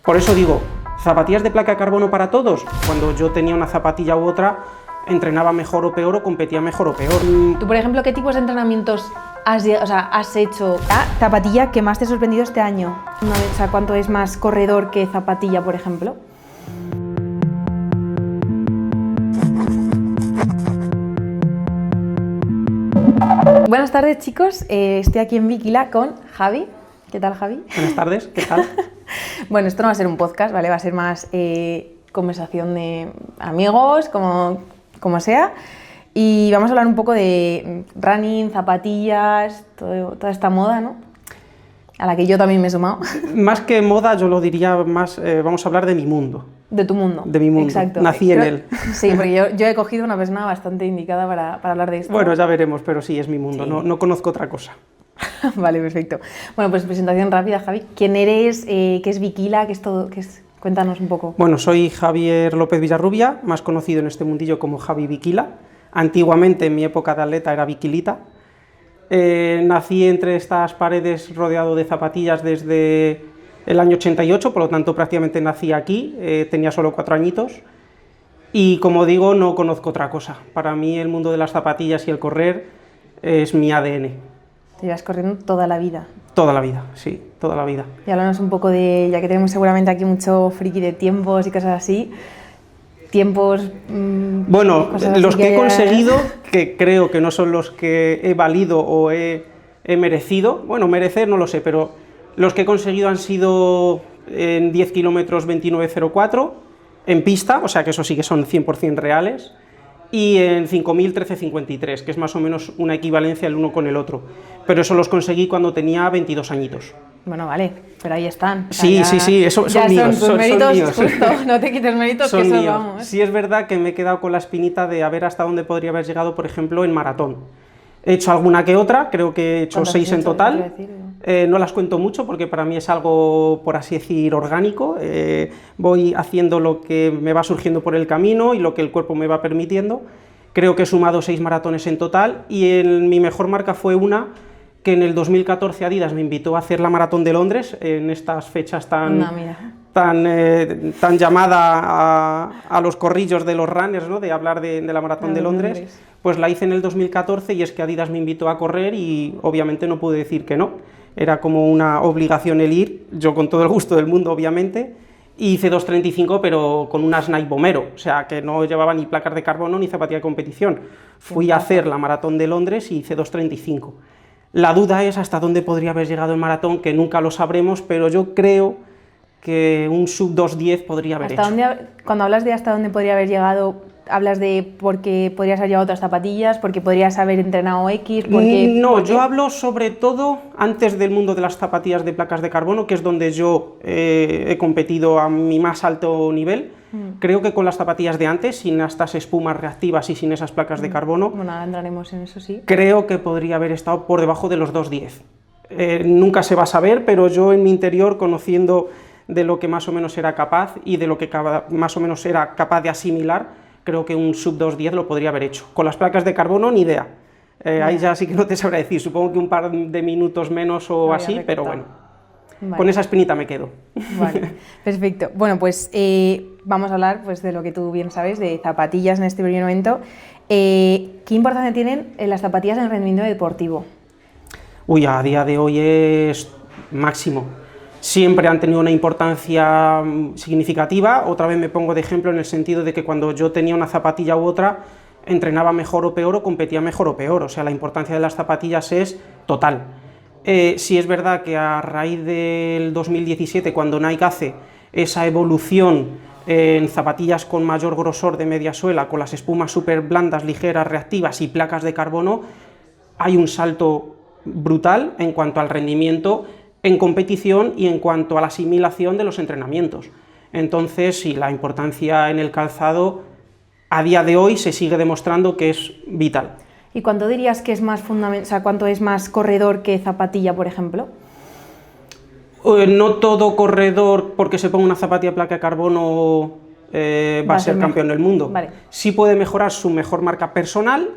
Por eso digo, ¿zapatillas de placa de carbono para todos? Cuando yo tenía una zapatilla u otra, entrenaba mejor o peor o competía mejor o peor. Tú, por ejemplo, ¿qué tipos de entrenamientos has hecho? ¿La zapatilla que más te ha sorprendido este año? O sea, ¿cuánto es más corredor que zapatilla, por ejemplo? Buenas tardes, chicos. Estoy aquí en Bikila con Javi. ¿Qué tal, Javi? Buenas tardes, ¿qué tal? Bueno, esto no va a ser un podcast, ¿vale? Va a ser más conversación de amigos, como sea. Y vamos a hablar un poco de running, zapatillas, toda esta moda, ¿no? A la que yo también me he sumado. Más que moda, yo lo diría más, vamos a hablar de mi mundo. De tu mundo. De mi mundo, exacto. nací en él. Sí, porque yo he cogido una persona bastante indicada para hablar de esto. Bueno, ya veremos, pero sí, es mi mundo, Sí. No conozco otra cosa. Vale, perfecto. Bueno, pues presentación rápida, Javi. ¿Quién eres? ¿Qué es Bikila? Cuéntanos un poco. Bueno, soy Javier López Villarrubia, más conocido en este mundillo como Javi Bikila. Antiguamente, en mi época de atleta, era Bikilita. Nací entre estas paredes rodeado de zapatillas desde el año 88, por lo tanto prácticamente nací aquí, tenía solo 4 añitos. Y como digo, no conozco otra cosa. Para mí el mundo de las zapatillas y el correr es mi ADN. Te llevas corriendo toda la vida. Toda la vida, sí, toda la vida. Y háblanos un poco de, ya que tenemos seguramente aquí mucho friki de tiempos y cosas así, tiempos... Bueno, los que he conseguido, que creo que no son los que he valido o he merecido, bueno, merecer no lo sé, pero los que he conseguido han sido en 10 kilómetros 29.04, en pista, o sea que eso sí que son 100% reales, y en 5.000 13.53, que es más o menos una equivalencia el uno con el otro, pero eso los conseguí cuando tenía 22 añitos. Bueno, vale, pero ahí están. Sí, sí, eso son míos. Son méritos, míos. justo, no te quites méritos, son que eso míos. vamos. Sí es verdad que me he quedado con la espinita de a ver hasta dónde podría haber llegado, por ejemplo, en maratón. He hecho alguna que otra, creo que he hecho 6 en total. No las cuento mucho porque para mí es algo, por así decir, orgánico. Voy haciendo lo que me va surgiendo por el camino y lo que el cuerpo me va permitiendo. Creo que he sumado 6 maratones en total y mi mejor marca fue una que en el 2014 Adidas me invitó a hacer la Maratón de Londres, en estas fechas tan llamada a los corrillos de los runners, ¿no? De hablar de la Maratón de Londres. Pues la hice en el 2014 y es que Adidas me invitó a correr y obviamente no pude decir que no. Era como una obligación el ir, yo con todo el gusto del mundo, obviamente. Y hice 2.35, pero con unas Nike Vomero, o sea, que no llevaba ni placas de carbono ni zapatilla de competición. Fui a hacer la Maratón de Londres y hice 2.35. La duda es hasta dónde podría haber llegado el maratón, que nunca lo sabremos, pero yo creo que un sub 2.10 podría haber hecho. Cuando hablas de hasta dónde podría haber llegado, hablas de porque podrías haber llevado otras zapatillas, porque podrías haber entrenado X, No, yo hablo sobre todo antes del mundo de las zapatillas de placas de carbono, que es donde yo he competido a mi más alto nivel. Creo que con las zapatillas de antes, sin estas espumas reactivas y sin esas placas de carbono, bueno, ahora entraremos en eso, sí. Creo que podría haber estado por debajo de los 2.10. Nunca se va a saber, pero yo en mi interior, conociendo de lo que más o menos era capaz y de lo que más o menos era capaz de asimilar, creo que un sub 2.10 lo podría haber hecho. Con las placas de carbono, ni idea. Ahí ya sí que no te sabré decir, supongo que un par de minutos menos o así, pero bueno. Vale. Con esa espinita me quedo. Vale, perfecto. Bueno, pues vamos a hablar pues, de lo que tú bien sabes, de zapatillas en este primer momento. ¿Qué importancia tienen las zapatillas en el rendimiento deportivo? Uy, a día de hoy es máximo. Siempre han tenido una importancia significativa. Otra vez me pongo de ejemplo en el sentido de que cuando yo tenía una zapatilla u otra, entrenaba mejor o peor o competía mejor o peor. O sea, la importancia de las zapatillas es total. Sí es verdad que a raíz del 2017, cuando Nike hace esa evolución en zapatillas con mayor grosor de media suela, con las espumas súper blandas, ligeras, reactivas y placas de carbono, hay un salto brutal en cuanto al rendimiento en competición y en cuanto a la asimilación de los entrenamientos. Entonces, sí, la importancia en el calzado a día de hoy se sigue demostrando que es vital. ¿Y cuánto dirías que es más fundamental, o sea, cuánto es más corredor que zapatilla, por ejemplo? No todo corredor, porque se ponga una zapatilla de placa de carbono, va a ser campeón del mundo. Vale. Sí puede mejorar su mejor marca personal,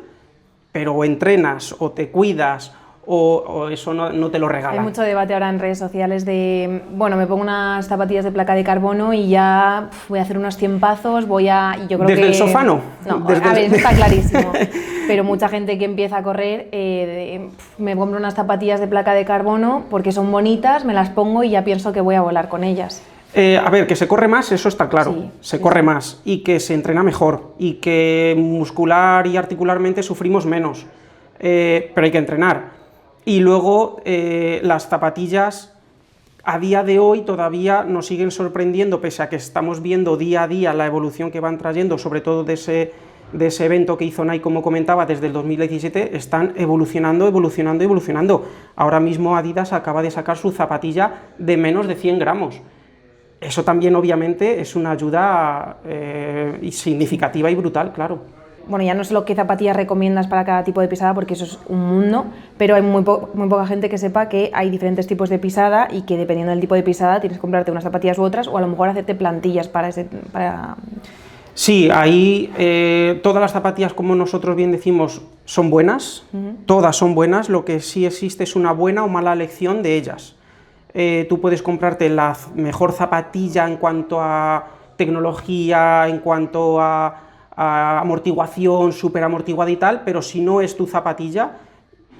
pero o entrenas, o te cuidas, o eso no te lo Hay regalan. mucho debate ahora en redes sociales de, bueno, me pongo unas zapatillas de placa de carbono y ya voy a hacer unos tiempazos, y yo creo ¿Desde que... el sofá no? No, a ver, eso está clarísimo, pero mucha gente que empieza a correr, me compro unas zapatillas de placa de carbono porque son bonitas, me las pongo y ya pienso que voy a volar con ellas. A ver, que se corre más, eso está claro, Sí, se corre más y que se entrena mejor y que muscular y articularmente sufrimos menos, pero hay que entrenar. Y luego las zapatillas a día de hoy todavía nos siguen sorprendiendo, pese a que estamos viendo día a día la evolución que van trayendo, sobre todo de ese evento que hizo Nike, como comentaba, desde el 2017, están evolucionando. Ahora mismo Adidas acaba de sacar su zapatilla de menos de 100 gramos. Eso también, obviamente, es una ayuda significativa y brutal, claro. Bueno, ya no sé qué zapatillas recomiendas para cada tipo de pisada, porque eso es un mundo, pero hay muy poca gente que sepa que hay diferentes tipos de pisada y que dependiendo del tipo de pisada tienes que comprarte unas zapatillas u otras, o a lo mejor hacerte plantillas para... Sí, ahí todas las zapatillas, como nosotros bien decimos, son buenas, todas son buenas, lo que sí existe es una buena o mala elección de ellas. Tú puedes comprarte la mejor zapatilla en cuanto a tecnología, en cuanto a amortiguación, súper amortiguada y tal, pero si no es tu zapatilla,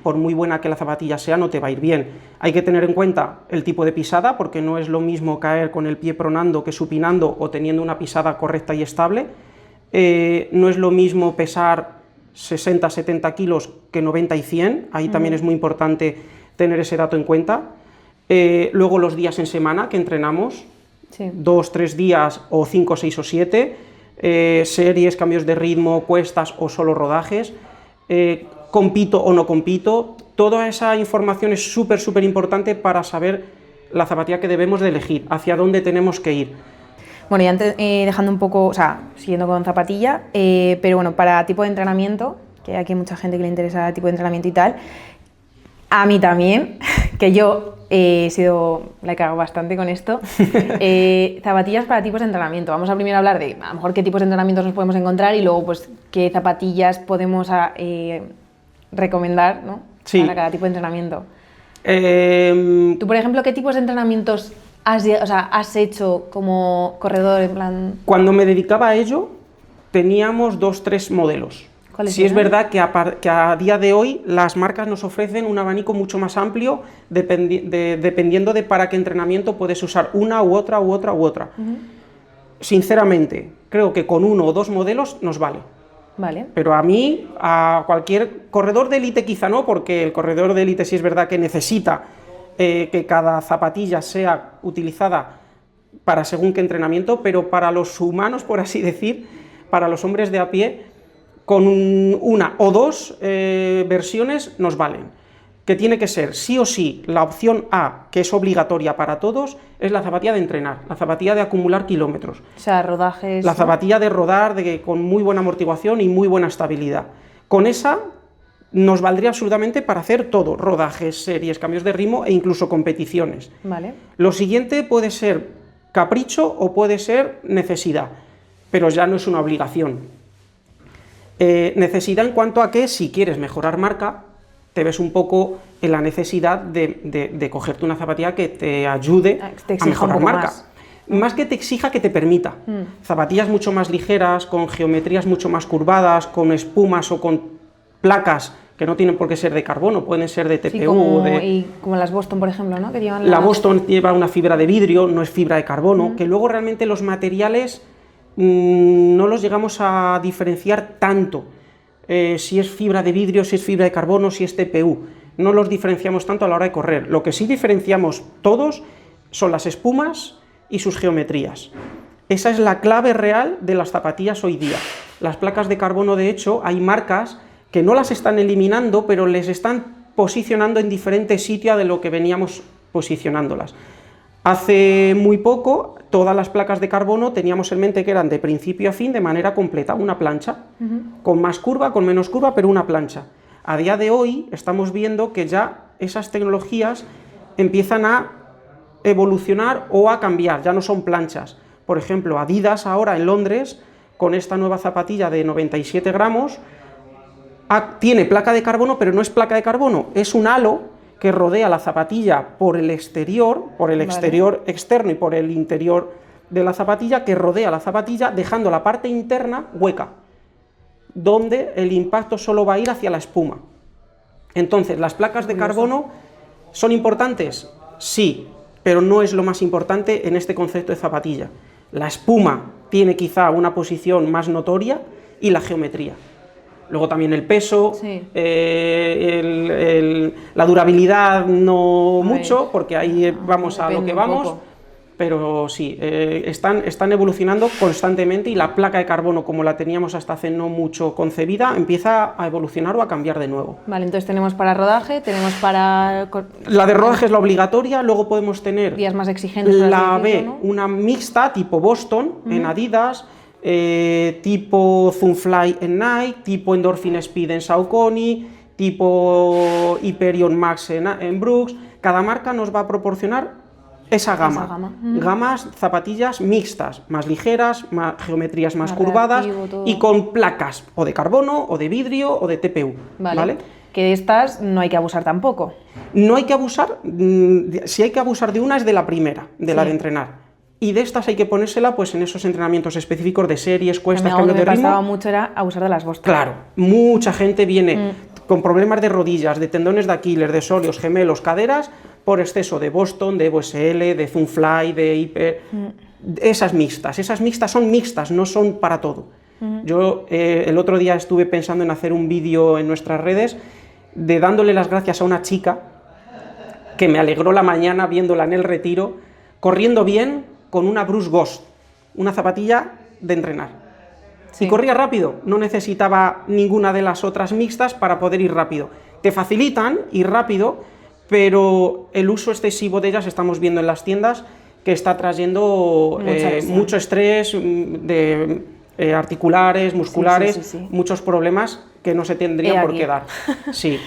por muy buena que la zapatilla sea, no te va a ir bien. Hay que tener en cuenta el tipo de pisada, porque no es lo mismo caer con el pie pronando que supinando o teniendo una pisada correcta y estable. No es lo mismo pesar 60-70 kilos que 90 y 100, ahí también es muy importante tener ese dato en cuenta. Luego los días en semana que entrenamos, Sí. 2, 3 días o 5, 6 o 7, series, cambios de ritmo, cuestas o solo rodajes, compito o no compito, toda esa información es súper importante para saber la zapatilla que debemos de elegir, hacia dónde tenemos que ir. Bueno, y antes, dejando un poco, o sea, siguiendo con zapatilla, pero bueno, para tipo de entrenamiento, que aquí hay mucha gente que le interesa el tipo de entrenamiento y tal, a mí también, que yo la he cagado bastante con esto, zapatillas para tipos de entrenamiento. Vamos a primero hablar de, a lo mejor, qué tipos de entrenamientos nos podemos encontrar y luego, pues, qué zapatillas podemos recomendar, ¿no? Sí. Para cada tipo de entrenamiento. Tú, por ejemplo, ¿qué tipos de entrenamientos has hecho como corredor, en plan...? Cuando me dedicaba a ello, teníamos 2-3 modelos. ¿Cuáles Sí, es eran? verdad que a día de hoy las marcas nos ofrecen un abanico mucho más amplio dependiendo de para qué entrenamiento puedes usar una u otra. Sinceramente, creo que con 1 o 2 modelos nos vale. Vale. Pero a mí, a cualquier corredor de élite quizá no, porque el corredor de élite sí es verdad que necesita que cada zapatilla sea utilizada para según qué entrenamiento, pero para los humanos, por así decir, para los hombres de a pie, con 1 o 2 versiones nos valen. Que tiene que ser sí o sí la opción A, que es obligatoria para todos, es la zapatilla de entrenar, la zapatilla de acumular kilómetros. O sea, rodajes... La zapatilla de rodar con muy buena amortiguación y muy buena estabilidad. Con esa nos valdría absolutamente para hacer todo, rodajes, series, cambios de ritmo e incluso competiciones. Vale. Lo siguiente puede ser capricho o puede ser necesidad, pero ya no es una obligación. Necesidad en cuanto a que si quieres mejorar marca, te ves un poco en la necesidad de cogerte una zapatilla que te ayude a mejorar marca. Más que te exija, que te permita. Zapatillas mucho más ligeras, con geometrías mucho más curvadas, con espumas o con placas que no tienen por qué ser de carbono, pueden ser de TPU. Sí, como las Boston, por ejemplo, ¿no? Que llevan la Boston lleva una fibra de vidrio, no es fibra de carbono, que luego realmente los materiales no los llegamos a diferenciar tanto. Si es fibra de vidrio, si es fibra de carbono, si es TPU. No los diferenciamos tanto a la hora de correr. Lo que sí diferenciamos todos son las espumas y sus geometrías. Esa es la clave real de las zapatillas hoy día. Las placas de carbono, de hecho, hay marcas que no las están eliminando, pero les están posicionando en diferente sitio de lo que veníamos posicionándolas. Hace muy poco, todas las placas de carbono teníamos en mente que eran de principio a fin de manera completa, una plancha, con más curva, con menos curva, pero una plancha. A día de hoy estamos viendo que ya esas tecnologías empiezan a evolucionar o a cambiar, ya no son planchas. Por ejemplo, Adidas ahora en Londres, con esta nueva zapatilla de 97 gramos, tiene placa de carbono, pero no es placa de carbono, es un halo que rodea la zapatilla por el exterior, exterior externo y por el interior de la zapatilla, que rodea la zapatilla, dejando la parte interna hueca, donde el impacto solo va a ir hacia la espuma. Entonces, ¿las placas de carbono son importantes? Sí, pero no es lo más importante en este concepto de zapatilla. La espuma tiene quizá una posición más notoria y la geometría. Luego también el peso, Sí. La durabilidad no mucho, porque ahí vamos a lo depende que un vamos, poco. pero sí, están evolucionando constantemente y la placa de carbono, como la teníamos hasta hace no mucho concebida, empieza a evolucionar o a cambiar de nuevo. Vale, entonces tenemos para rodaje, tenemos para La de rodaje es la obligatoria, luego podemos tener días más exigentes. por la así B, decirlo, ¿no? una mixta tipo Boston en Adidas, tipo Zoomfly en Nike, tipo Endorphin Speed en Saucony, tipo Hyperion Max en Brooks. Cada marca nos va a proporcionar esa gama. Gamas, zapatillas mixtas, más ligeras, geometrías más curvadas reactivo, todo. y con placas o de carbono, o de vidrio, o de TPU. ¿Vale? Que de estas no hay que abusar tampoco. No hay que abusar, si hay que abusar de una es de la primera, de la de entrenar. Y de estas hay que ponérsela pues en esos entrenamientos específicos de series, cuestas, Algo cambios que de me ritmo. pasaba mucho era abusar de las Boston. Claro, mucha gente viene con problemas de rodillas, de tendones de Aquiles, de sóleos, gemelos, caderas, por exceso de Boston, de Evo SL, de Zoomfly, de Hyper. Esas mixtas son mixtas, no son para todo. Yo el otro día estuve pensando en hacer un vídeo en nuestras redes de dándole las gracias a una chica que me alegró la mañana viéndola en el retiro, corriendo bien con una Bruce Ghost, una zapatilla de entrenar. Sí. Y corría rápido, no necesitaba ninguna de las otras mixtas para poder ir rápido. Te facilitan ir rápido, pero el uso excesivo de ellas estamos viendo en las tiendas que está trayendo mucho estrés de articulares, musculares, Sí. muchos problemas que no se tendrían por aquí. qué dar. Sí.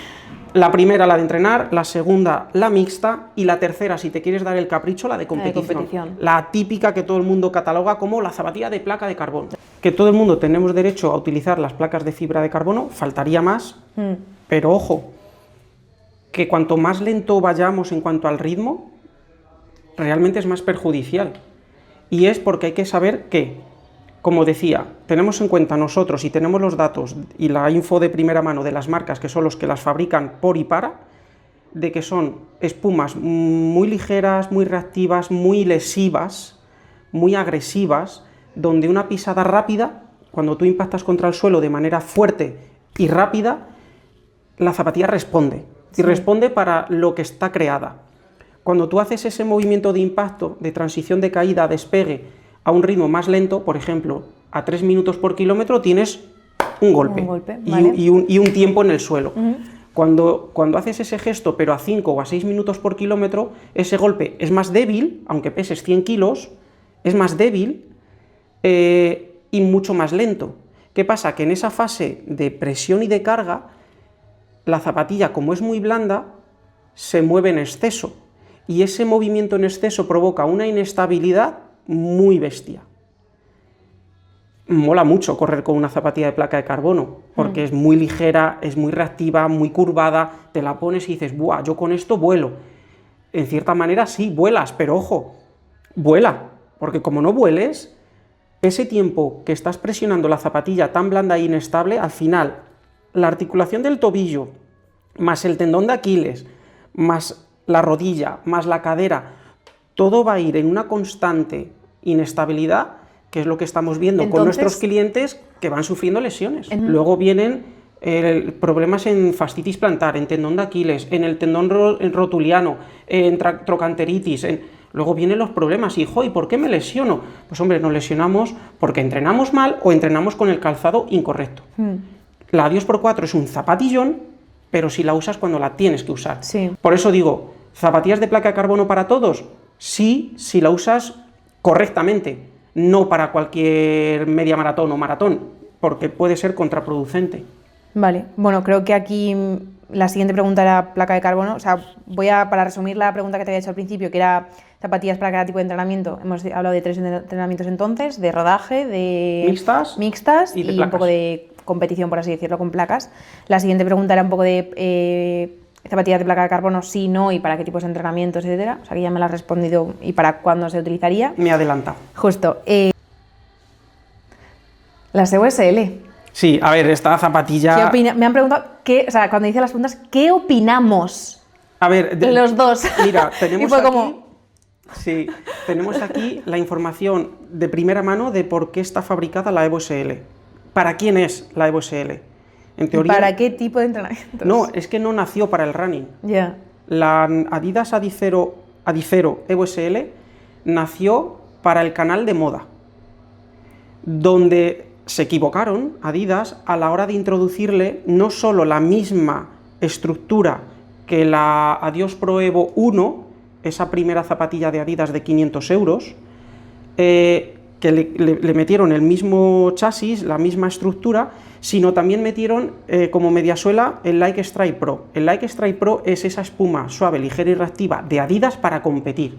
La primera, la de entrenar, la segunda, la mixta, y la tercera, si te quieres dar el capricho, la de competición. La típica que todo el mundo cataloga como la zapatilla de placa de carbono. Que todo el mundo tenemos derecho a utilizar las placas de fibra de carbono, faltaría más, pero ojo, que cuanto más lento vayamos en cuanto al ritmo, realmente es más perjudicial. Y es porque hay que saber que, como decía, tenemos en cuenta nosotros y tenemos los datos y la info de primera mano de las marcas que son los que las fabrican por y para, de que son espumas muy ligeras, muy reactivas, muy lesivas, muy agresivas, donde una pisada rápida, cuando tú impactas contra el suelo de manera fuerte y rápida, la zapatilla responde, y responde para lo que está creada. Cuando tú haces ese movimiento de impacto, de transición de caída, despegue, a un ritmo más lento, por ejemplo, a 3 minutos por kilómetro, tienes un golpe, ¿vale? y un tiempo en el suelo. Cuando haces ese gesto, pero a 5 o a 6 minutos por kilómetro, ese golpe es más débil, aunque peses 100 kilos, es más débil y mucho más lento. ¿Qué pasa? Que en esa fase de presión y de carga, la zapatilla, como es muy blanda, se mueve en exceso, y ese movimiento en exceso provoca una inestabilidad muy bestia. Mola mucho correr con una zapatilla de placa de carbono, porque es muy ligera, es muy reactiva, muy curvada, te la pones y dices, ¡buah, yo con esto vuelo! En cierta manera sí, vuelas, pero ojo, vuela, porque como no vueles, ese tiempo que estás presionando la zapatilla tan blanda e inestable, al final, la articulación del tobillo, más el tendón de Aquiles, más la rodilla, más la cadera, todo va a ir en una constante inestabilidad, que es lo que estamos viendo con nuestros clientes que van sufriendo lesiones. Luego vienen problemas en fascitis plantar, en tendón de Aquiles, en el tendón rotuliano, en trocanteritis, luego vienen los problemas, y ¿por qué me lesiono? Pues hombre, nos lesionamos porque entrenamos mal o entrenamos con el calzado incorrecto. La Adios Pro 4 es un zapatillón, pero si la usas cuando la tienes que usar. Sí. Por eso digo, ¿zapatillas de placa de carbono para todos? Sí, si la usas correctamente, no para cualquier media maratón o maratón, porque puede ser contraproducente. Vale, bueno, creo que aquí la siguiente pregunta era placa de carbono. O sea, para resumir la pregunta que te había hecho al principio, que era zapatillas para cada tipo de entrenamiento. Hemos hablado de 3 entrenamientos entonces, de rodaje, de Mixtas y y de un poco de competición, por así decirlo, con placas. La siguiente pregunta era un poco de zapatillas de placa de carbono, sí, no, y para qué tipos de entrenamientos, etcétera. O sea, que ya me la has respondido y para cuándo se utilizaría. Me he adelantado. Justo. Las EOSL. Sí, a ver, esta zapatilla... Me han preguntado, o sea, cuando hice las preguntas, ¿qué opinamos? A ver, los dos. Mira, tenemos y fue aquí... como... Sí, tenemos aquí la información de primera mano de por qué está fabricada la EVO-SL. ¿Para quién es la EVO-SL? En teoría... ¿Para qué tipo de entrenamientos? No, es que no nació para el running. Ya. La Adidas Adicero EVO-SL nació para el canal de moda, donde se equivocaron Adidas a la hora de introducirle no solo la misma estructura que la Adios Pro Evo 1, esa primera zapatilla de Adidas de 500 euros, que le metieron el mismo chasis, la misma estructura, sino también metieron como mediasuela el Like Strike Pro. El Like Strike Pro es esa espuma suave, ligera y reactiva de Adidas para competir,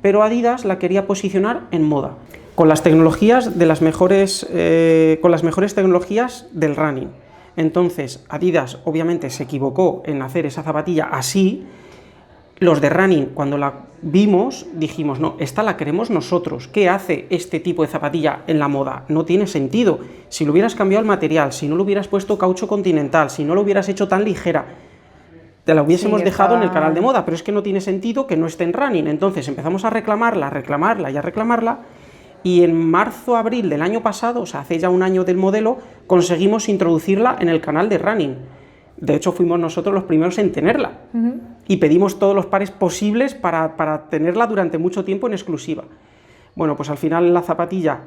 pero Adidas la quería posicionar en moda, con las tecnologías de las mejores, con las mejores tecnologías del running. Entonces Adidas obviamente se equivocó en hacer esa zapatilla así. Los de running, cuando la vimos, dijimos, no, esta la queremos nosotros. ¿Qué hace este tipo de zapatilla en la moda? No tiene sentido. Si lo hubieras cambiado el material, si no lo hubieras puesto caucho continental, si no lo hubieras hecho tan ligera, te la hubiésemos dejado en el canal de moda, pero es que no tiene sentido que no esté en running. Entonces empezamos a reclamarla y a reclamarla, y en marzo-abril del año pasado, o sea, hace ya un año del modelo, conseguimos introducirla en el canal de running. De hecho, fuimos nosotros los primeros en tenerla. Y pedimos todos los pares posibles para tenerla durante mucho tiempo en exclusiva. Bueno, pues al final la zapatilla,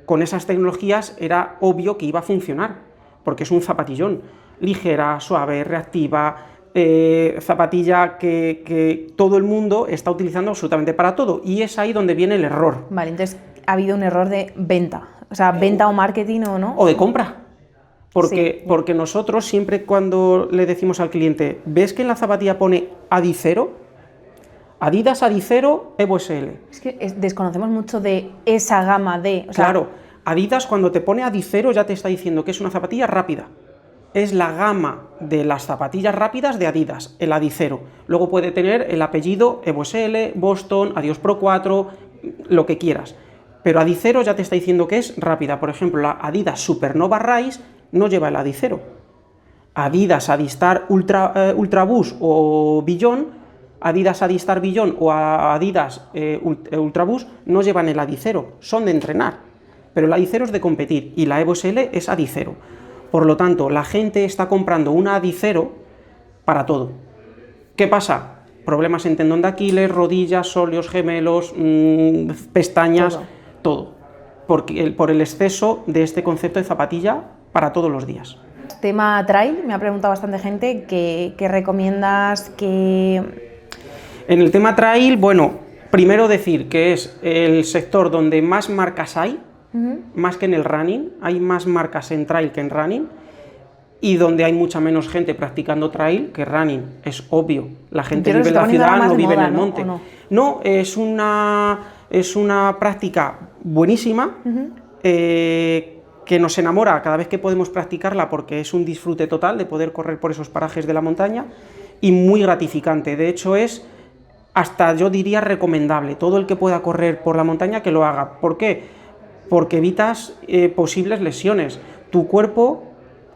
con esas tecnologías, era obvio que iba a funcionar, porque es un zapatillón, ligera, suave, reactiva, zapatilla que todo el mundo está utilizando absolutamente para todo, y es ahí donde viene el error. Vale, entonces ha habido un error de venta, o sea, venta o marketing o no. O de compra. Porque nosotros siempre cuando le decimos al cliente, ¿ves que en la zapatilla pone Adicero? Adidas Adicero EVO-SL. Es que desconocemos mucho de esa gama de... O sea, claro, Adidas cuando te pone Adicero ya te está diciendo que es una zapatilla rápida. Es la gama de las zapatillas rápidas de Adidas, el Adicero. Luego puede tener el apellido EVO-SL, Boston, Adios Pro 4, lo que quieras. Pero Adicero ya te está diciendo que es rápida. Por ejemplo, la Adidas Supernova Rise no lleva el Adicero. Adidas Adistar Ultra Boost o Beyond, Adidas Adistar Beyond o Adidas Ultra Boost no llevan el Adicero, son de entrenar, pero el Adicero es de competir y la EVO-SL es Adicero. Por lo tanto, la gente está comprando una Adicero para todo. ¿Qué pasa? Problemas en tendón de Aquiles, rodillas, sóleos, gemelos, pestañas, todo. Por el exceso de este concepto de zapatilla para todos los días. Tema trail, me ha preguntado bastante gente, ¿qué recomiendas? En el tema trail, bueno, primero decir que es el sector donde más marcas hay, más que en el running, hay más marcas en trail que en running, y donde hay mucha menos gente practicando trail que running, es obvio. La gente vive en la ciudad, no vive en el monte. No, es una práctica buenísima, que nos enamora cada vez que podemos practicarla porque es un disfrute total de poder correr por esos parajes de la montaña y muy gratificante. De hecho es hasta, yo diría, recomendable. Todo el que pueda correr por la montaña que lo haga. ¿Por qué? Porque evitas posibles lesiones. Tu cuerpo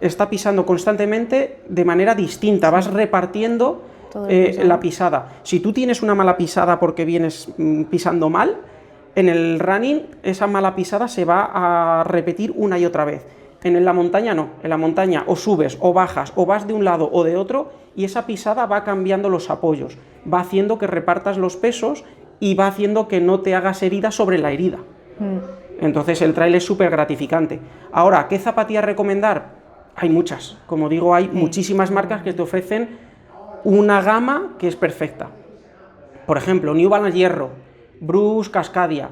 está pisando constantemente de manera distinta, vas repartiendo la pisada. Si tú tienes una mala pisada porque vienes pisando mal, en el running esa mala pisada se va a repetir una y otra vez. En la montaña no, en la montaña o subes o bajas o vas de un lado o de otro y esa pisada va cambiando los apoyos, va haciendo que repartas los pesos y va haciendo que no te hagas herida sobre la herida. Entonces el trail es súper gratificante. Ahora, ¿qué zapatillas recomendar? Hay muchas, como digo, hay muchísimas marcas que te ofrecen una gama que es perfecta. Por ejemplo, New Balance Hierro, Bruce Cascadia,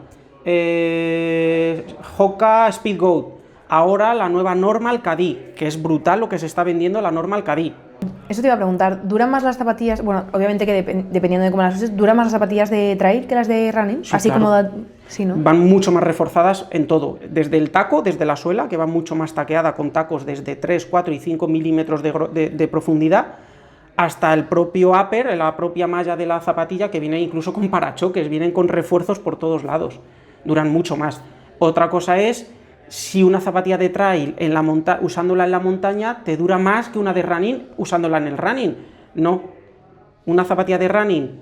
Hoka Speed Goat, ahora la nueva Normal Cadí, que es brutal lo que se está vendiendo la Normal Cadí. Eso te iba a preguntar, ¿duran más las zapatillas? Bueno, obviamente que dependiendo de cómo las uses, ¿duran más las zapatillas de trail que las de running? Sí, así claro. como... Sí, ¿no? Van mucho más reforzadas en todo, desde el taco, desde la suela, que va mucho más taqueada con tacos desde 3, 4 y 5 milímetros de profundidad, hasta el propio upper, la propia malla de la zapatilla, que viene incluso con parachoques, vienen con refuerzos por todos lados, duran mucho más. Otra cosa es, si una zapatilla de trail usándola en la montaña te dura más que una de running usándola en el running. No, una zapatilla de running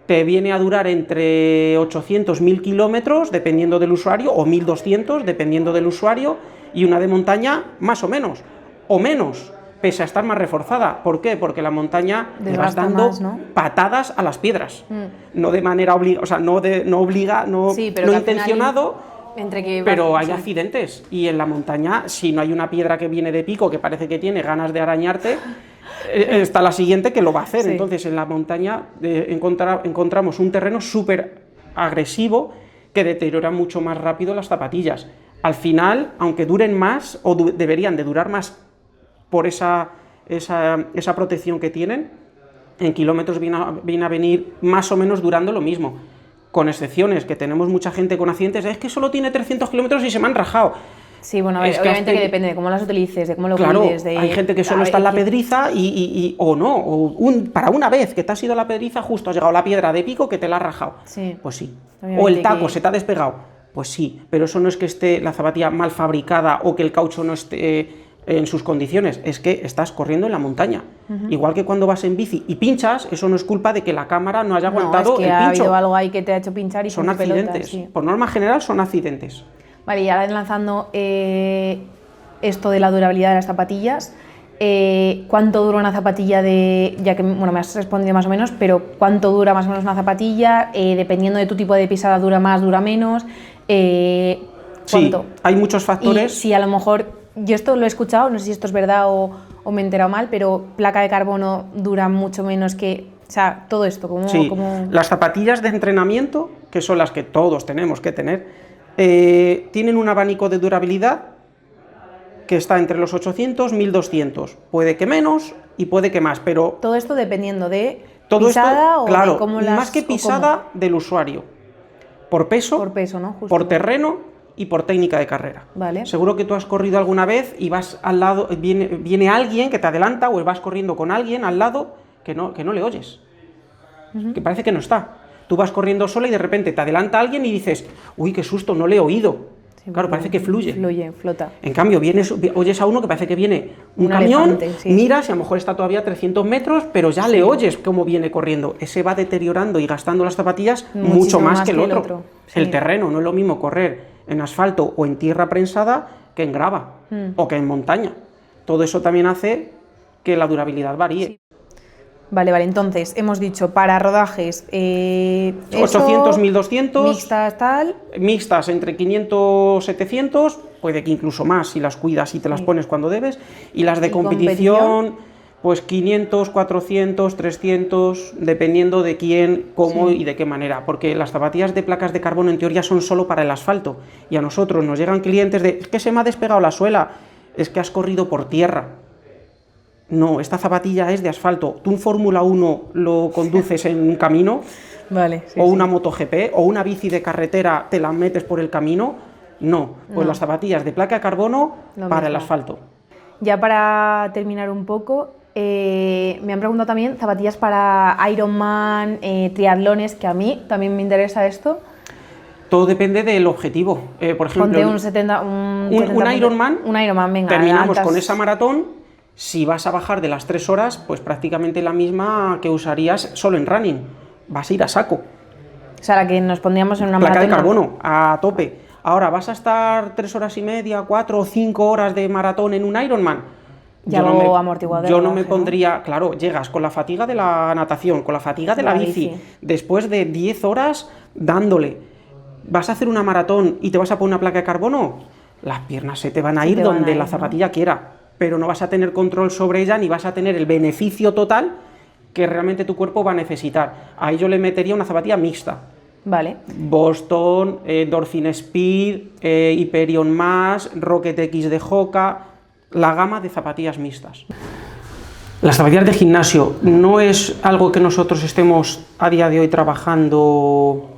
te viene a durar entre 800 y 1000 kilómetros, dependiendo del usuario, o 1200, dependiendo del usuario, y una de montaña más o menos, pese a estar más reforzada. ¿Por qué? Porque la montaña le vas dando más, ¿no? patadas a las piedras, no de manera Sí, pero no intencionado, entre que pero hay sí. accidentes, y en la montaña, si no hay una piedra que viene de pico, que parece que tiene ganas de arañarte, está la siguiente que lo va a hacer. Sí. Entonces en la montaña encontramos un terreno súper agresivo que deteriora mucho más rápido las zapatillas. Al final, aunque duren más, o deberían de durar más por esa protección que tienen, en kilómetros viene a venir más o menos durando lo mismo, con excepciones, que tenemos mucha gente con accidentes, es que solo tiene 300 kilómetros y se me han rajado. Sí, bueno, a ver, obviamente que depende de cómo las utilices, de cómo lo Claro, cuides. hay gente que solo está en la pedriza o no, para una vez que te has ido a la pedriza, justo has llegado a la piedra de pico que te la has rajado. Sí. Pues sí. Obviamente O el taco que... se te ha despegado. Pues sí, pero eso no es que esté la zapatilla mal fabricada o que el caucho no esté en sus condiciones, es que estás corriendo en la montaña. Igual que cuando vas en bici y pinchas, eso no es culpa de que la cámara no haya aguantado es que el ha pincho. habido algo ahí que te ha hecho pinchar y Son accidentes. Pelota, sí. Por norma general son accidentes. Vale, y ahora lanzando esto de la durabilidad de las zapatillas, ¿cuánto dura una zapatilla ya que, bueno, me has respondido más o menos, pero cuánto dura más o menos una zapatilla? Dependiendo de tu tipo de pisada, ¿dura más, dura menos? ¿Cuánto? Sí, hay muchos factores. Y si a lo mejor, yo esto lo he escuchado, no sé si esto es verdad o me he enterado mal, pero placa de carbono dura mucho menos que... O sea, todo esto, Sí, las zapatillas de entrenamiento, que son las que todos tenemos que tener, tienen un abanico de durabilidad que está entre los 800 y 1200. Puede que menos y puede que más, pero... Todo esto dependiendo de todo pisada esto, o claro, de cómo más que pisada del usuario. Por peso, ¿no? Justo. por terreno y por técnica de carrera. Vale. Seguro que tú has corrido alguna vez y vas al lado, viene alguien que te adelanta o vas corriendo con alguien al lado que no le oyes, que parece que no está. Tú vas corriendo sola y de repente te adelanta alguien y dices, uy, qué susto, no le he oído. Sí, claro, parece que fluye. Fluye, flota. En cambio, oyes a uno que parece que viene un camión, elefante, sí. miras y a lo mejor está todavía a 300 metros, pero ya le oyes cómo viene corriendo. Ese va deteriorando y gastando las zapatillas mucho más que el otro. Sí. El terreno, no es lo mismo correr en asfalto o en tierra prensada que en grava o que en montaña. Todo eso también hace que la durabilidad varíe. Sí. Vale, entonces hemos dicho para rodajes 800, 1200, mixtas tal, mixtas entre 500, 700, puede que incluso más si las cuidas y te las pones cuando debes, y las de competición, pues 500, 400, 300, dependiendo de quién, cómo y de qué manera, porque las zapatillas de placas de carbono en teoría son solo para el asfalto, y a nosotros nos llegan clientes de, es que se me ha despegado la suela, es que has corrido por tierra. No, esta zapatilla es de asfalto. Tú un Fórmula 1 lo conduces en un camino, vale, sí, o una MotoGP, o una bici de carretera te la metes por el camino. No, pues las zapatillas de placa de carbono para el asfalto. Ya para terminar un poco, me han preguntado también zapatillas para Ironman, triatlones, que a mí también me interesa esto. Todo depende del objetivo. Por ejemplo, ponte un 70, un Ironman. Un Ironman, venga. Terminamos con esa maratón. Si vas a bajar de las 3 horas, pues prácticamente la misma que usarías solo en running. Vas a ir a saco. O sea, la que nos pondríamos en una placa maratón. de carbono, a tope. Ahora, ¿vas a estar 3 horas y media, 4 o 5 horas de maratón en un Ironman? Ya lo amortiguador. Yo no me pondría, claro, llegas con la fatiga de la natación, con la fatiga de la bici, después de 10 horas dándole. ¿Vas a hacer una maratón y te vas a poner una placa de carbono? Las piernas se te van a ir donde la zapatilla quiera, pero no vas a tener control sobre ella ni vas a tener el beneficio total que realmente tu cuerpo va a necesitar. Ahí yo le metería una zapatilla mixta. Vale. Boston, Dolphin Speed, Hyperion Max, Rocket X de Hoka, la gama de zapatillas mixtas. Las zapatillas de gimnasio no es algo que nosotros estemos a día de hoy trabajando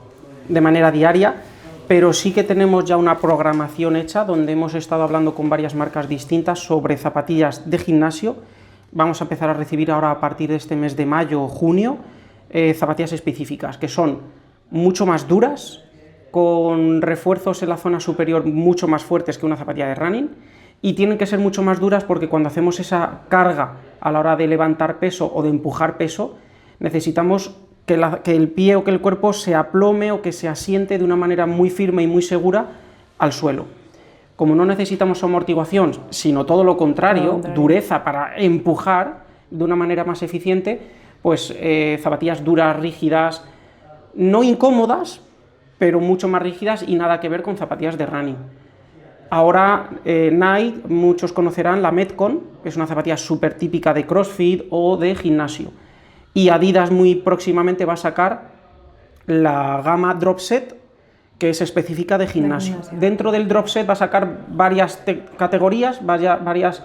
de manera diaria, pero sí que tenemos ya una programación hecha donde hemos estado hablando con varias marcas distintas sobre zapatillas de gimnasio. Vamos a empezar a recibir ahora a partir de este mes de mayo o junio zapatillas específicas que son mucho más duras, con refuerzos en la zona superior mucho más fuertes que una zapatilla de running, y tienen que ser mucho más duras porque cuando hacemos esa carga a la hora de levantar peso o de empujar peso, necesitamos que el pie o que el cuerpo se aplome o que se asiente de una manera muy firme y muy segura al suelo. Como no necesitamos amortiguación, sino todo lo contrario, dureza para empujar de una manera más eficiente, pues zapatillas duras, rígidas, no incómodas, pero mucho más rígidas y nada que ver con zapatillas de running. Ahora Nike, muchos conocerán la Metcon, que es una zapatilla súper típica de CrossFit o de gimnasio. Y Adidas muy próximamente va a sacar la gama Dropset, que es específica de gimnasio. Dentro del Dropset va a sacar varias categorías, varios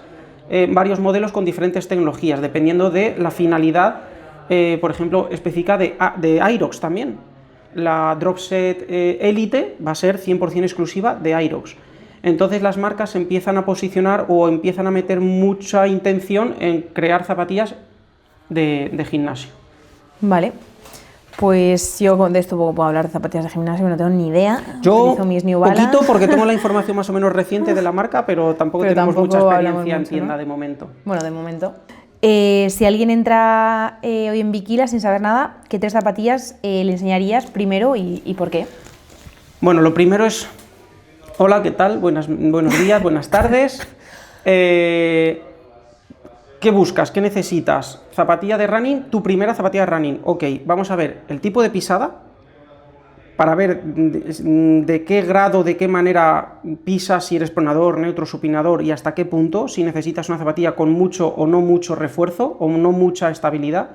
modelos con diferentes tecnologías, dependiendo de la finalidad, por ejemplo, específica de Aerox también. La Dropset Elite va a ser 100% exclusiva de Aerox. Entonces las marcas empiezan a posicionar o empiezan a meter mucha intención en crear zapatillas de gimnasio. Vale, pues yo de esto puedo hablar de zapatillas de gimnasio, no tengo ni idea. Yo utilizo mis New Balance. Poquito porque tengo la información más o menos reciente de la marca, pero tampoco tenemos mucha experiencia en tienda, ¿no? De momento. Bueno, de momento. Si alguien entra hoy en Bikila sin saber nada, ¿qué 3 zapatillas le enseñarías primero y por qué? Bueno, lo primero es... Hola, ¿qué tal? Buenos días, buenas tardes. ¿Qué buscas? ¿Qué necesitas? ¿Zapatilla de running? Tu primera zapatilla de running. Ok, vamos a ver el tipo de pisada para ver de qué grado, de qué manera pisas, si eres pronador, neutro, supinador y hasta qué punto, si necesitas una zapatilla con mucho o no mucho refuerzo o no mucha estabilidad.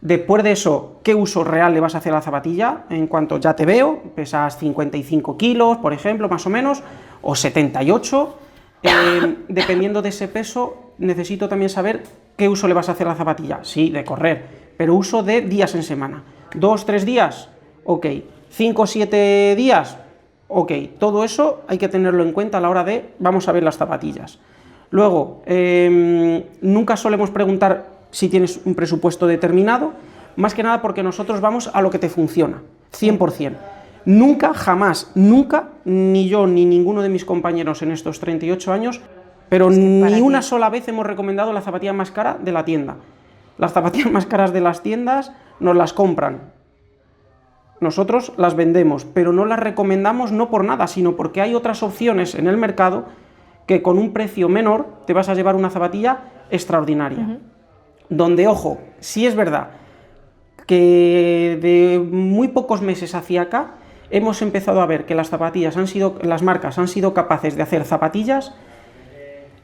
Después de eso, ¿qué uso real le vas a hacer a la zapatilla? En cuanto ya te veo, pesas 55 kilos, por ejemplo, más o menos, o 78. Dependiendo de ese peso, necesito también saber qué uso le vas a hacer a la zapatilla. Sí, de correr, pero uso de días en semana. 2, 3 días, ok. 5, 7 días, ok. Todo eso hay que tenerlo en cuenta a la hora de vamos a ver las zapatillas. Luego, nunca solemos preguntar si tienes un presupuesto determinado, más que nada porque nosotros vamos a lo que te funciona, 100%. Nunca, jamás, nunca, ni yo ni ninguno de mis compañeros en estos 38 años, pero ni una sola vez hemos recomendado la zapatilla más cara de la tienda. Las zapatillas más caras de las tiendas nos las compran. Nosotros las vendemos, pero no las recomendamos no por nada, sino porque hay otras opciones en el mercado que con un precio menor te vas a llevar una zapatilla extraordinaria. Donde, ojo, sí es verdad que de muy pocos meses hacia acá hemos empezado a ver que las marcas han sido capaces de hacer zapatillas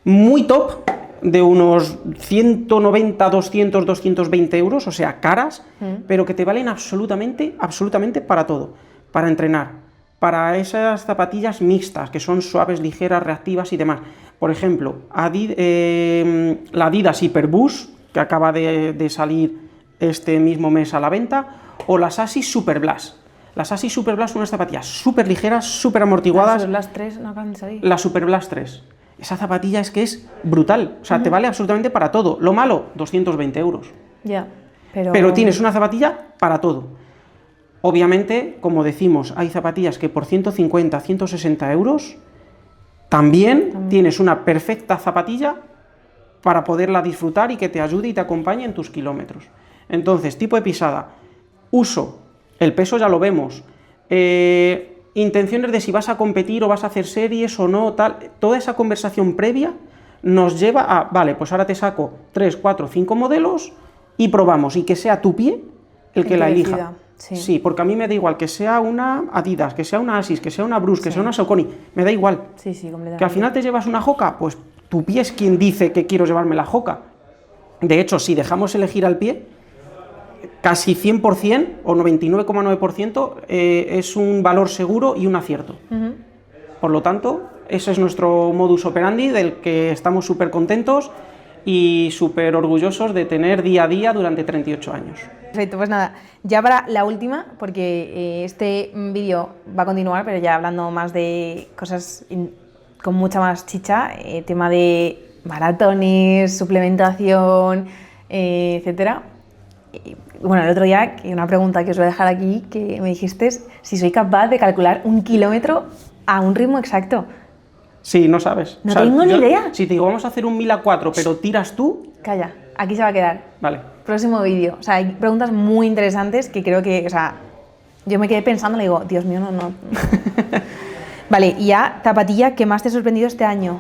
muy top, de unos 190, 200, 220 euros, o sea, caras, pero que te valen absolutamente para todo, para entrenar, para esas zapatillas mixtas, que son suaves, ligeras, reactivas y demás. Por ejemplo, la Adidas Hyperboost, que acaba de salir este mismo mes a la venta, o las Asics Superblast. Las Asics Superblast son unas zapatillas súper ligeras, súper amortiguadas. ¿La Superblast 3 no acaban de salir? La Superblast 3. Esa zapatilla es que es brutal, o sea, te vale absolutamente para todo. Lo malo, 220 euros. Ya, pero tienes una zapatilla para todo. Obviamente, como decimos, hay zapatillas que por 150, 160 euros también tienes una perfecta zapatilla para poderla disfrutar y que te ayude y te acompañe en tus kilómetros. Entonces, tipo de pisada, uso, el peso ya lo vemos, intenciones de si vas a competir o vas a hacer series o no, tal, toda esa conversación previa nos lleva a, vale, pues ahora te saco 3, 4, 5 modelos y probamos, y que sea tu pie el que la elija. Sí, porque a mí me da igual que sea una Adidas, que sea una Asics, que sea una Brooks, que sea una Saucony, me da igual. Sí, completamente. Que al final te llevas una Hoka, pues tu pie es quien dice que quiero llevarme la Hoka. De hecho, si dejamos elegir al pie, casi 100% o 99,9% es un valor seguro y un acierto. Por lo tanto, ese es nuestro modus operandi, del que estamos súper contentos, y súper orgullosos de tener día a día durante 38 años. Perfecto, pues nada, ya para la última, porque este vídeo va a continuar, pero ya hablando más de cosas con mucha más chicha, tema de maratones, suplementación, etcétera. Bueno, el otro día, una pregunta que os voy a dejar aquí, que me dijiste si soy capaz de calcular 1 kilómetro a un ritmo exacto. Sí, no sabes. No tengo ni idea. Si te digo, vamos a hacer un 1000 a 4, pero tiras tú... Calla, aquí se va a quedar. Vale. Próximo vídeo. O sea, hay preguntas muy interesantes que creo que, o sea, yo me quedé pensando y le digo, Dios mío, no. Vale, y ya, zapatilla, ¿qué más te ha sorprendido este año?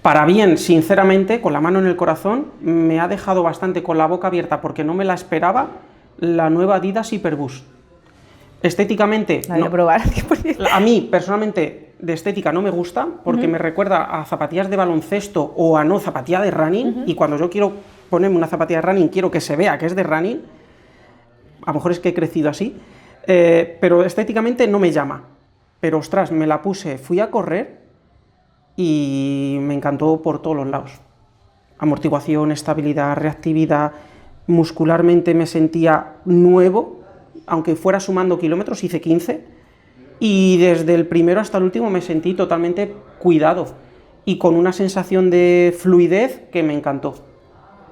Para bien, sinceramente, con la mano en el corazón, me ha dejado bastante con la boca abierta porque no me la esperaba la nueva Adidas Hyperboost. Estéticamente, La voy a probar. A mí, personalmente, de estética no me gusta porque me recuerda a zapatillas de baloncesto o a no zapatilla de running, y cuando yo quiero ponerme una zapatilla de running quiero que se vea que es de running. A lo mejor es que he crecido así, pero estéticamente no me llama. Pero ostras, me la puse, fui a correr y me encantó por todos los lados. Amortiguación, estabilidad, reactividad, muscularmente me sentía nuevo, aunque fuera sumando kilómetros, hice 15, y desde el primero hasta el último me sentí totalmente cuidado y con una sensación de fluidez que me encantó.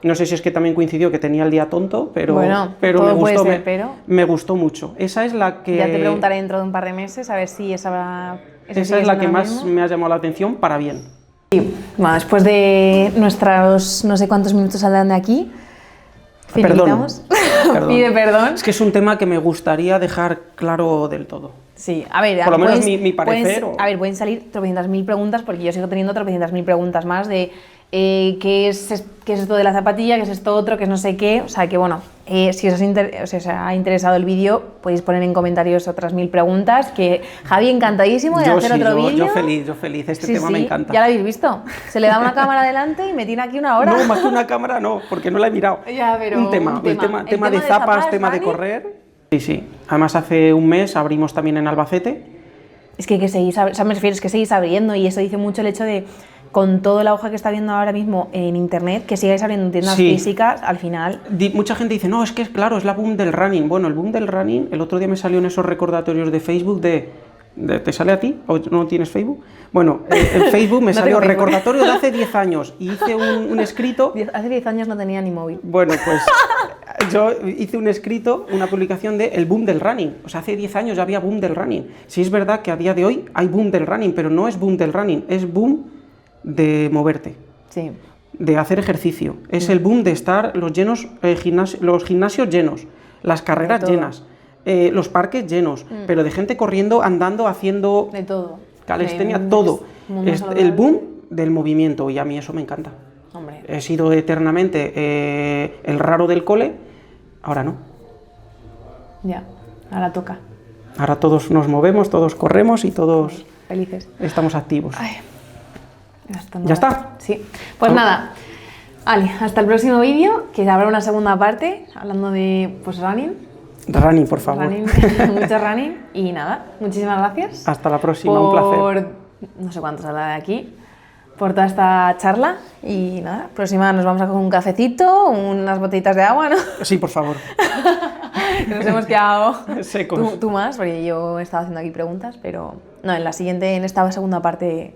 No sé si es que también coincidió que tenía el día tonto, pero, bueno, pero, todo me, gustó, puede ser, pero me gustó mucho. Esa es la que... Ya te preguntaré dentro de un par de meses a ver si esa es la que más me ha llamado la atención para bien. Sí. Bueno, después de nuestros no sé cuántos minutos saldrán de aquí, finiquitamos. Perdón. Pide perdón. Es que es un tema que me gustaría dejar claro del todo. Sí, a ver, por lo menos mi parecer. A ver, pueden salir tropecientas mil preguntas, porque yo sigo teniendo tropecientas mil preguntas más de qué es esto de la zapatilla, qué es esto otro, qué es no sé qué. O sea que bueno, si os ha interesado el vídeo, podéis poner en comentarios otras 1000 preguntas. Que Javi, encantadísimo de hacer otro vídeo. Yo feliz, este tema me encanta. Ya lo habéis visto. Se le da una cámara adelante y me tiene aquí una hora. No, más que una cámara no, porque no la he mirado. Ya, pero un tema de zapas, tema de correr. Sí. Además, hace un mes abrimos también en Albacete. Es que seguís, o sea, me refiero, es que seguís abriendo, y eso dice mucho el hecho de, con todo el auge que está habiendo ahora mismo en internet, que sigáis abriendo tiendas físicas, al final... Mucha gente dice, no, es que claro, es la boom del running. Bueno, el boom del running, el otro día me salió en esos recordatorios de Facebook ¿te sale a ti? ¿O no tienes Facebook? Bueno, en Facebook me salió recordatorio de hace 10 años y hice un escrito... Hace 10 años no tenía ni móvil. Bueno, pues yo hice un escrito, una publicación de el boom del running. O sea, hace 10 años ya había boom del running. Sí es verdad que a día de hoy hay boom del running, pero no es boom del running, es boom de moverte. Sí. De hacer ejercicio. Es el boom de estar los gimnasios llenos, las carreras llenas. Los parques llenos, pero de gente corriendo, andando, haciendo... De todo. Calistenia, todo. Es el boom del movimiento, y a mí eso me encanta. Hombre. He sido eternamente el raro del cole, ahora no. Ya, ahora toca. Ahora todos nos movemos, todos corremos y todos... Felices. Estamos activos. Ay, ¿Ya está? Sí. Pues nada, Ale, hasta el próximo vídeo, que habrá una segunda parte, hablando de running. Running, por favor. Mucho running. Y nada, muchísimas gracias. Hasta la próxima, un placer. No sé cuánto saldrá de aquí, por toda esta charla. Y nada, próxima nos vamos a coger un cafecito, unas botellitas de agua, ¿no? Sí, por favor. Nos hemos quedado secos. Tú más, porque yo he estado haciendo aquí preguntas, pero no, en esta segunda parte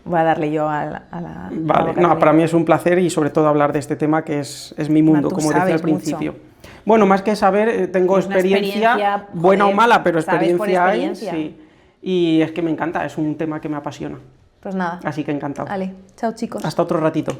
voy a darle yo a la... Vale, no, para mí es un placer, y sobre todo hablar de este tema que es mi mundo, como decía al principio. Mucho. Bueno, más que saber, tengo experiencia buena o mala, pero experiencia hay. Sí. Y es que me encanta, es un tema que me apasiona. Pues nada. Así que encantado. Vale, chao chicos. Hasta otro ratito.